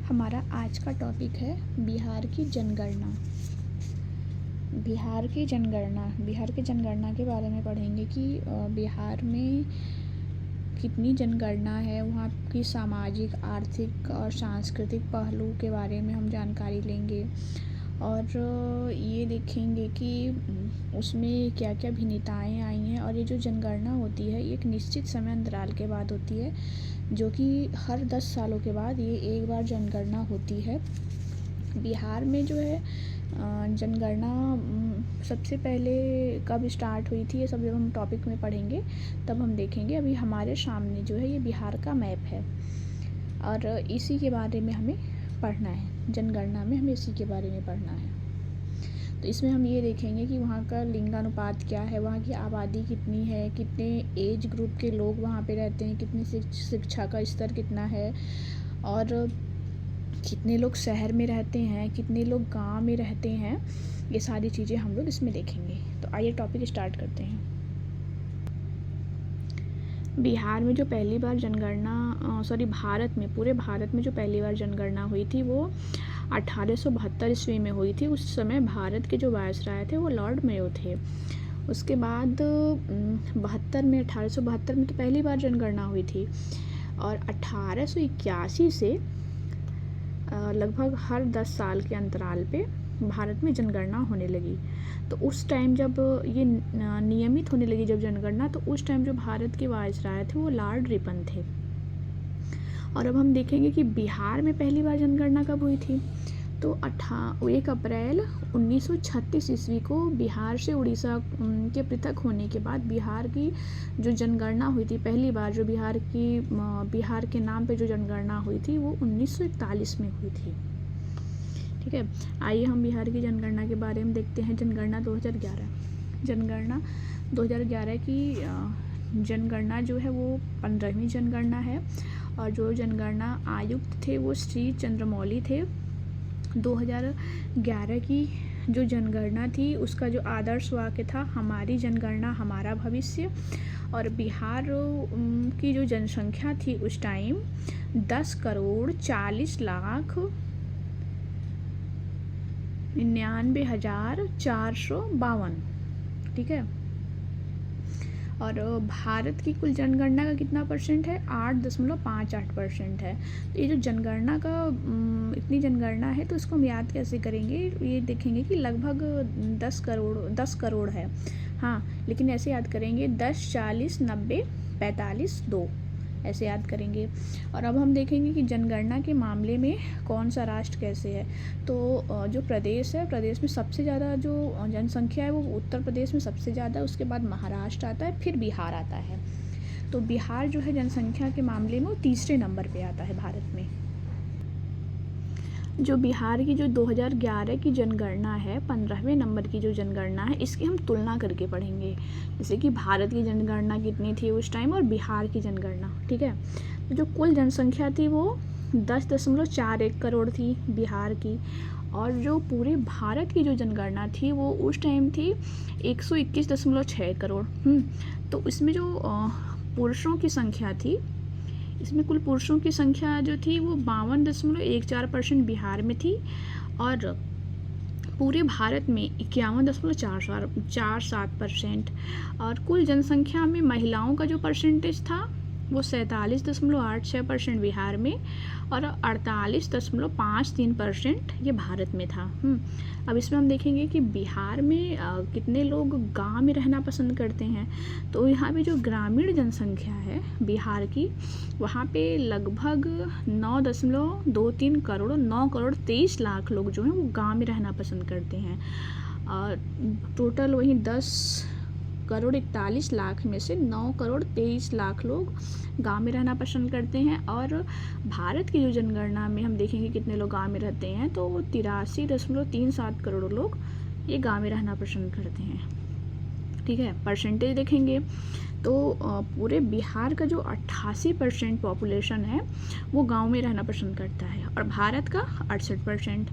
हमारा आज का टॉपिक है बिहार की जनगणना। बिहार की जनगणना के बारे में पढ़ेंगे कि बिहार में कितनी जनगणना है, वहाँ की सामाजिक, आर्थिक और सांस्कृतिक पहलू के बारे में हम जानकारी लेंगे और ये देखेंगे कि उसमें क्या क्या भिन्नताएं आई हैं। और ये जो जनगणना होती है ये एक निश्चित समय अंतराल के बाद होती है, जो कि हर 10 सालों के बाद ये एक बार जनगणना होती है। बिहार में जो है जनगणना सबसे पहले कब स्टार्ट हुई थी, ये सब जब हम टॉपिक में पढ़ेंगे तब हम देखेंगे। अभी हमारे सामने जो है ये बिहार का मैप है और इसी के बारे में हमें पढ़ना है। जनगणना में हमें इसी के बारे में पढ़ना है। तो इसमें हम ये देखेंगे कि वहाँ का लिंगानुपात क्या है, वहाँ की आबादी कितनी है, कितने एज ग्रुप के लोग वहाँ पे रहते हैं, कितनी शिक्षा का स्तर कितना है और कितने लोग शहर में रहते हैं, कितने लोग गांव में रहते हैं। ये सारी चीज़ें हम लोग इसमें देखेंगे। तो आइए टॉपिक स्टार्ट करते हैं। बिहार में जो पहली बार पूरे भारत में जो पहली बार जनगणना हुई थी वो 1872 ईस्वी में हुई थी। उस समय भारत के जो वायसराय थे वो लॉर्ड मेयो थे। उसके बाद 1872 में तो पहली बार जनगणना हुई थी और 1881 से लगभग हर 10 साल के अंतराल पे भारत में जनगणना होने लगी। तो उस टाइम जब ये नियमित होने लगी जब जनगणना, तो उस टाइम जो भारत के वायसराय थे वो लॉर्ड रिपन थे। और अब हम देखेंगे कि बिहार में पहली बार जनगणना कब हुई थी। तो 1 अप्रैल 1936 ईस्वी को बिहार से उड़ीसा के पृथक होने के बाद बिहार की जो जनगणना हुई थी पहली बार, जो बिहार के नाम पे जो जनगणना हुई थी वो 1941 में हुई थी। ठीक है, आइए हम बिहार की जनगणना के बारे में देखते हैं। जनगणना 2011 की जनगणना जो है वो 15वीं जनगणना है और जो जनगणना आयुक्त थे वो श्री चंद्रमौली थे। 2011 की जो जनगणना थी उसका जो आदर्श वाक्य था, हमारी जनगणना हमारा भविष्य। और बिहार की जो जनसंख्या थी उस टाइम 10,40,99,452। ठीक है, और भारत की कुल जनगणना का कितना परसेंट है, 8.58% है। तो ये जो जनगणना का इतनी जनगणना है तो इसको हम याद कैसे करेंगे, ये देखेंगे कि लगभग 10 करोड़ है। हाँ, लेकिन ऐसे याद करेंगे 10, 40, 90, 45, 2 ऐसे याद करेंगे। और अब हम देखेंगे कि जनगणना के मामले में कौन सा राष्ट्र कैसे है। तो जो प्रदेश है, प्रदेश में सबसे ज़्यादा जो जनसंख्या है वो उत्तर प्रदेश में सबसे ज़्यादा है, उसके बाद महाराष्ट्र आता है, फिर बिहार आता है। तो बिहार जो है जनसंख्या के मामले में वो तीसरे नंबर पे आता है भारत में। जो बिहार की जो 2011 की जनगणना है, 15वें नंबर की जो जनगणना है, इसकी हम तुलना करके पढ़ेंगे। जैसे कि भारत की जनगणना कितनी थी उस टाइम और बिहार की जनगणना। ठीक है, तो जो कुल जनसंख्या थी वो 10.41 करोड़ थी बिहार की, और जो पूरे भारत की जो जनगणना थी वो उस टाइम थी 121.6 करोड़। तो इसमें जो पुरुषों की संख्या थी, इसमें कुल पुरुषों की संख्या जो थी वो 52.14% बिहार में थी और पूरे भारत में 51.47%। और कुल जनसंख्या में महिलाओं का जो परसेंटेज था वो 47.86% बिहार में और 48.53% ये भारत में था। अब इसमें हम देखेंगे कि बिहार में कितने लोग गांव में रहना पसंद करते हैं। तो यहाँ पे जो ग्रामीण जनसंख्या है बिहार की, वहाँ पे लगभग 9.23 करोड़ 9,23,00,000 लोग जो हैं वो गांव में रहना पसंद करते हैं। टोटल वही 10,41,00,000 में से 9,23,00,000 लोग गांव में रहना पसंद करते हैं। और भारत की जो जनगणना में हम देखेंगे कितने लोग गांव में रहते हैं, तो 83.37 करोड़ लोग ये गांव में रहना पसंद करते हैं। ठीक है। परसेंटेज देखेंगे तो पूरे बिहार का जो 88% पॉपुलेशन है वो गांव में रहना पसंद करता है और भारत का 68%।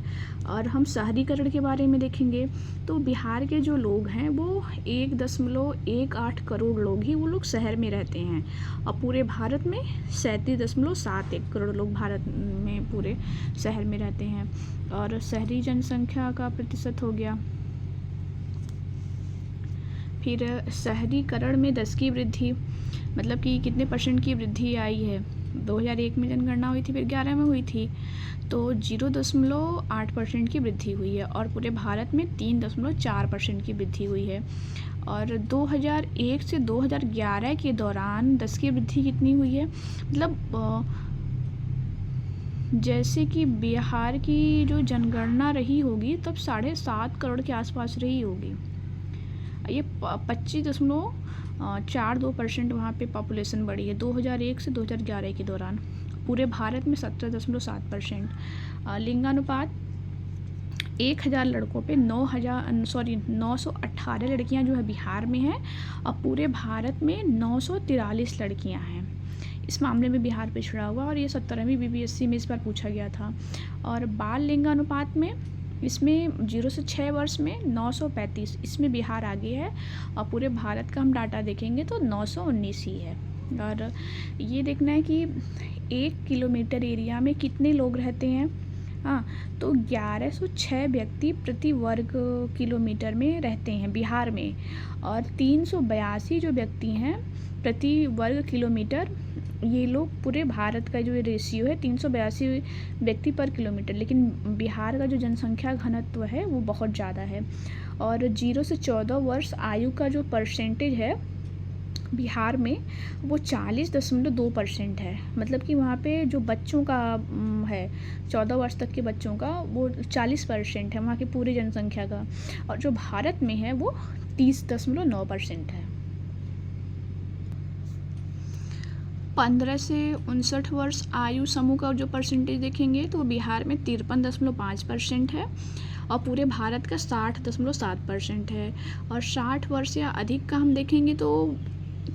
और हम शहरीकरण के बारे में देखेंगे तो बिहार के जो लोग हैं वो 1.18 करोड़ लोग ही वो लोग शहर में रहते हैं और पूरे भारत में 37.71 करोड़ लोग भारत में पूरे शहर में रहते हैं। और शहरी जनसंख्या का प्रतिशत हो गया। फिर शहरीकरण में 10 की वृद्धि, मतलब कि कितने परसेंट की वृद्धि आई है। 2001 में जनगणना हुई थी, फिर 11 में हुई थी, तो 0.8% की वृद्धि हुई है और पूरे भारत में 3.4% की वृद्धि हुई है। और 2001 से 2011 के दौरान 10 की वृद्धि कितनी हुई है, मतलब जैसे कि बिहार की जो जनगणना रही होगी तब 7.5 करोड़ के आसपास रही होगी। ये 25.42% वहाँ पे पॉपुलेशन बढ़ी है 2001 से 2011 के दौरान। पूरे भारत में 17.7%। लिंगानुपात 1000 लड़कों पे 918 लड़कियाँ जो है बिहार में हैं और पूरे भारत में 943 लड़कियाँ हैं। इस मामले में बिहार पिछड़ा हुआ और ये 17वीं BPSC में इस बार पूछा गया था। और बाल लिंगानुपात में इसमें 0 से 6 वर्ष में 935, इसमें बिहार आगे है और पूरे भारत का हम डाटा देखेंगे तो 919 ही है। और ये देखना है कि 1 किलोमीटर एरिया में कितने लोग रहते हैं। हाँ, तो 1106 व्यक्ति प्रति वर्ग किलोमीटर में रहते हैं बिहार में और 382 जो व्यक्ति हैं प्रति वर्ग किलोमीटर, ये लोग पूरे भारत का जो रेशियो है 382 व्यक्ति पर किलोमीटर, लेकिन बिहार का जो जनसंख्या घनत्व है वो बहुत ज़्यादा है। और 0 से 14 वर्ष आयु का जो परसेंटेज है बिहार में वो 40.2% है, मतलब कि वहाँ पे जो बच्चों का है 14 वर्ष तक के बच्चों का वो 40% है वहाँ की पूरी जनसंख्या का, और जो भारत में है वो 30.9% है। 15 से 59 वर्ष आयु समूह का जो परसेंटेज देखेंगे तो बिहार में 53.5% है और पूरे भारत का 60.7% है। और 60 वर्ष या अधिक का हम देखेंगे तो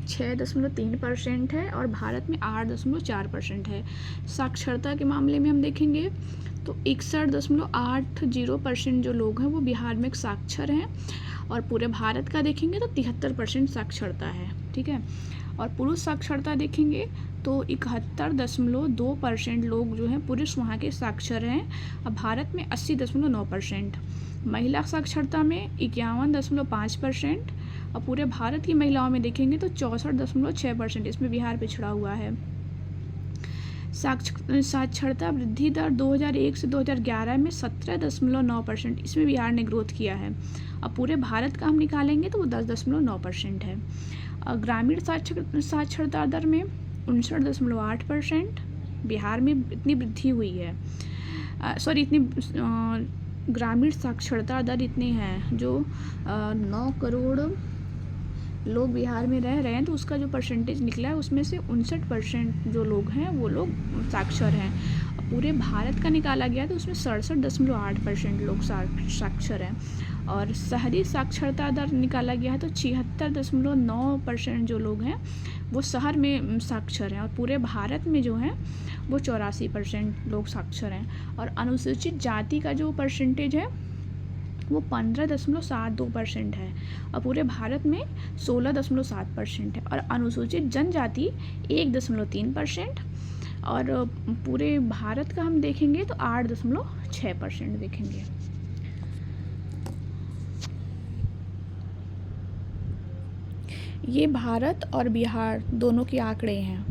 6.3% है और भारत में 8.4% है। साक्षरता के मामले में हम देखेंगे तो 61.80% जो लोग हैं वो बिहार में साक्षर हैं और पूरे भारत का देखेंगे तो 73% साक्षरता है। ठीक है। और पुरुष साक्षरता देखेंगे तो 71.2% लोग जो हैं पुरुष वहाँ के साक्षर हैं और भारत में 80.9%। महिला साक्षरता में 51.5% और पूरे भारत की महिलाओं में देखेंगे तो 64.6%, इसमें बिहार पिछड़ा हुआ है। साक्षरता वृद्धि दर 2001 से 2011 में 17.9%, इसमें बिहार ने ग्रोथ किया है। अब पूरे भारत का हम निकालेंगे तो वो 10.9% है। ग्रामीण साक्षरता दर में 59.8%, बिहार में इतनी वृद्धि हुई है। ग्रामीण साक्षरता दर इतनी है जो 9 करोड़ लोग बिहार में रह रहे हैं तो उसका जो परसेंटेज निकला है उसमें से 59% जो लोग हैं वो लोग साक्षर हैं। पूरे भारत का निकाला गया तो उसमें 67.8% लोग साक्षर हैं। और शहरी साक्षरता दर निकाला गया है तो 76.9% जो लोग हैं वो शहर में साक्षर हैं और पूरे भारत में जो है वो 84% लोग साक्षर हैं। और अनुसूचित जाति का जो परसेंटेज है वो 15.72% है और पूरे भारत में 16.7% है। और अनुसूचित जनजाति 1.3% और पूरे भारत का हम देखेंगे तो 8.6% देखेंगे। ये भारत और बिहार दोनों के आंकड़े हैं।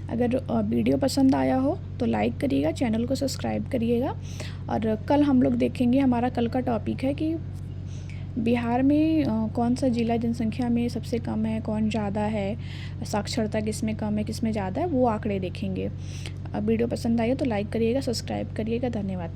अगर वीडियो पसंद आया हो तो लाइक करिएगा, चैनल को सब्सक्राइब करिएगा। और कल हम लोग देखेंगे, हमारा कल का टॉपिक है कि बिहार में कौन सा जिला जनसंख्या में सबसे कम है, कौन ज़्यादा है, साक्षरता किस में कम है किस में ज़्यादा है, वो आंकड़े देखेंगे। वीडियो पसंद आई हो तो लाइक करिएगा, सब्सक्राइब करिएगा। धन्यवाद।